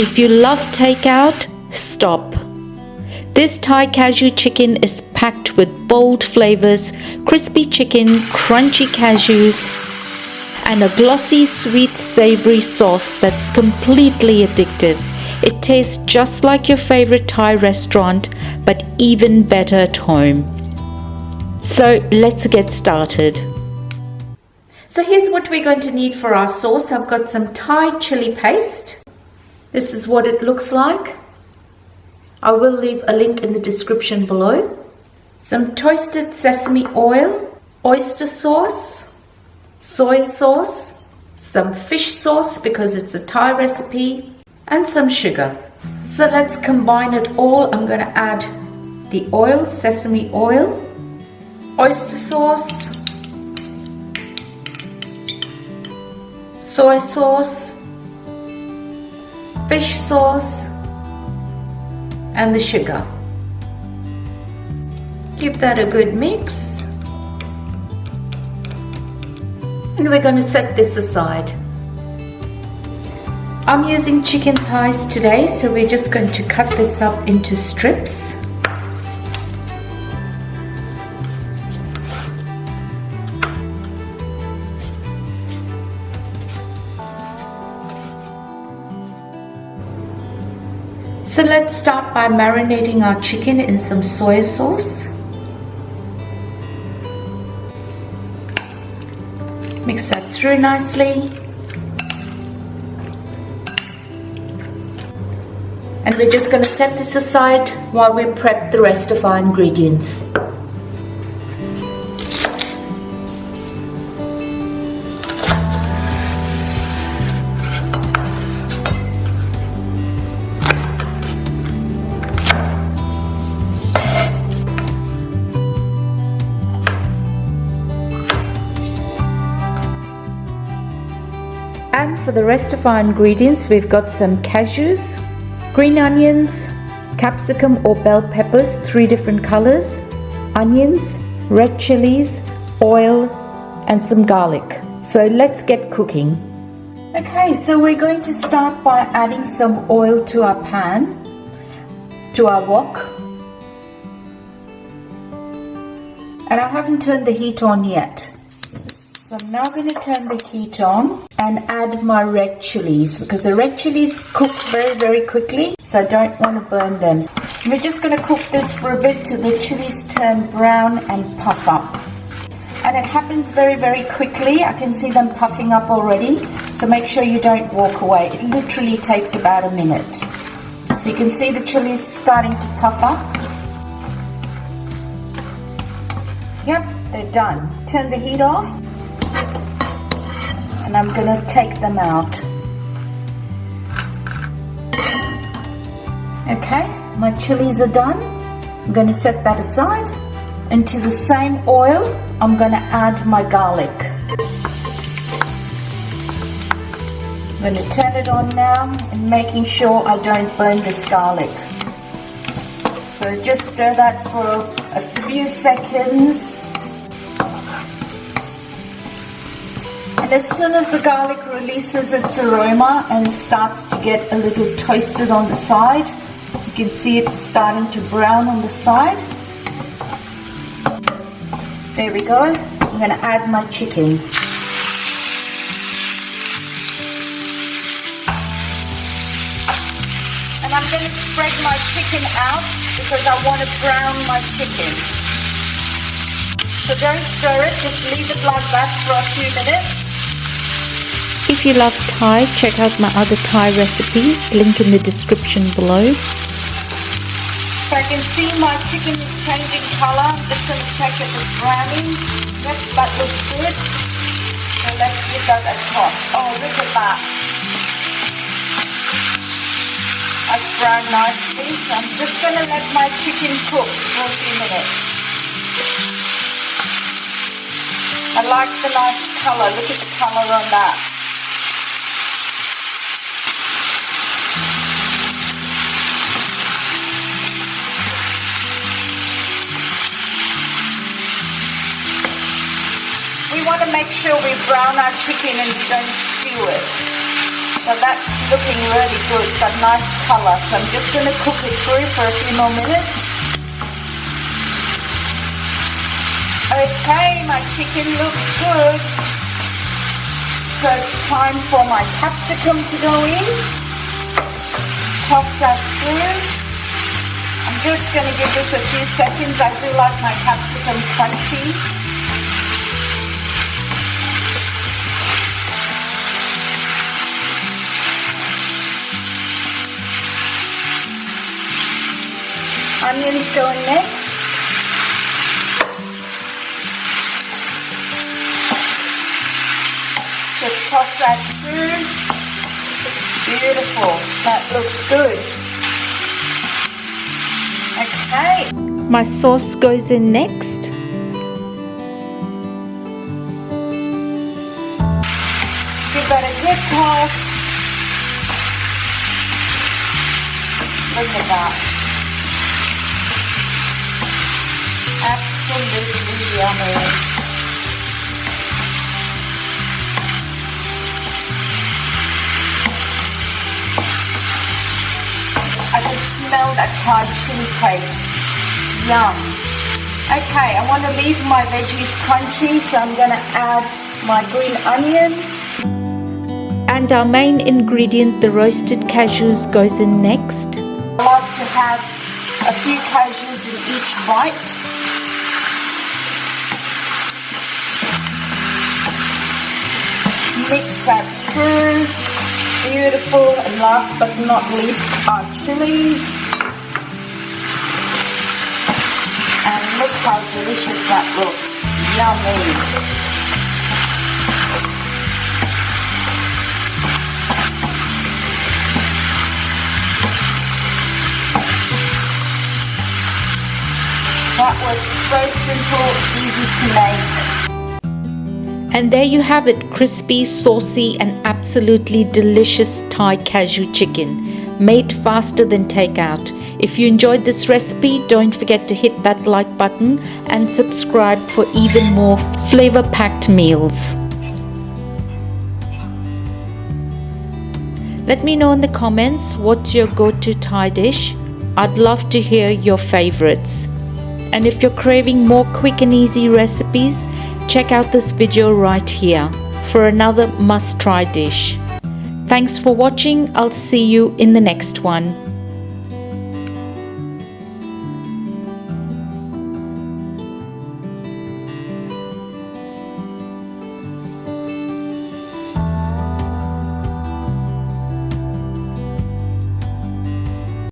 If you love takeout, stop. This Thai cashew chicken is packed with bold flavors, crispy chicken, crunchy cashews, and a glossy, sweet, savory sauce that's completely addictive. It tastes just like your favorite Thai restaurant, but even better at home. So let's get started. So here's what we're going to need for our sauce. I've got some Thai chili paste. This is what it looks like. I will leave a link in the description below. Some toasted sesame oil, oyster sauce, soy sauce, some fish sauce because it's a Thai recipe, and some sugar. So let's combine it all. I'm going to add the oil, sesame oil, oyster sauce, soy sauce, fish sauce, and the sugar. Give that a good mix. And we're going to set this aside. I'm using chicken thighs today, so we're just going to cut this up into strips. So let's start by marinating our chicken in some soy sauce. Mix that through nicely. And we're just going to set this aside while we prep the rest of our ingredients. And for the rest of our ingredients, we've got some cashews, green onions, capsicum or bell peppers, 3 different colors, onions, red chilies, oil, and some garlic. So let's get cooking. Okay, so we're going to start by adding some oil to our pan, to our wok. And I haven't turned the heat on yet. So I'm now going to turn the heat on and add my red chilies because the red chilies cook very, very quickly, so I don't want to burn them. We're just going to cook this for a bit till the chilies turn brown and puff up. And it happens very, very quickly. I can see them puffing up already, so make sure you don't walk away. It literally takes about a minute. So you can see the chilies starting to puff up. Yep, they're done. Turn the heat off. And I'm going to take them out. Okay, my chilies are done. I'm going to set that aside. And to the same oil, I'm going to add my garlic. I'm going to turn it on now and making sure I don't burn this garlic. So just stir that for a few seconds. And as soon as the garlic releases its aroma and starts to get a little toasted on the side, you can see it starting to brown on the side. There we go. I'm going to add my chicken. And I'm going to spread my chicken out because I want to brown my chicken. So don't stir it, just leave it like that for a few minutes. If you love Thai, check out my other Thai recipes, link in the description below. So I can see my chicken is changing color. I'm just going to check if it's browning. Yep, that looks good. So let's give that a toss. Oh, look at that. That's browned nicely. So I'm just going to let my chicken cook for a few minutes. I like the nice color. Look at the color on that. We want to make sure we brown our chicken and we don't stew it. So So that's looking really good. It's got nice color. So I'm just going to cook it through for a few more minutes. Okay, my chicken looks good. So it's time for my capsicum to go in. Toss that through. I'm just going to give this a few seconds. I do like my capsicum crunchy. Onions going next. Just toss that through. Beautiful. That looks good. Okay. My sauce goes in next. Give that a good toss. Look at that. Absolutely yummy. I can smell that Thai chili paste. Yum. Okay, I want to leave my veggies crunchy, so I'm going to add my green onion. And our main ingredient, the roasted cashews, goes in next. I love to have a few cashews in each bite. Mix that through. Beautiful. And last but not least, our chilies. And look how delicious that looks. Yummy. That was so simple, easy to make. And there you have it, crispy, saucy and absolutely delicious Thai cashew chicken, made faster than takeout. If you enjoyed this recipe, don't forget to hit that like button and subscribe for even more flavor-packed meals. Let me know in the comments what's your go-to Thai dish. I'd love to hear your favorites. And if you're craving more quick and easy recipes, check out this video right here for another must-try dish. Thanks for watching. I'll see you in the next one.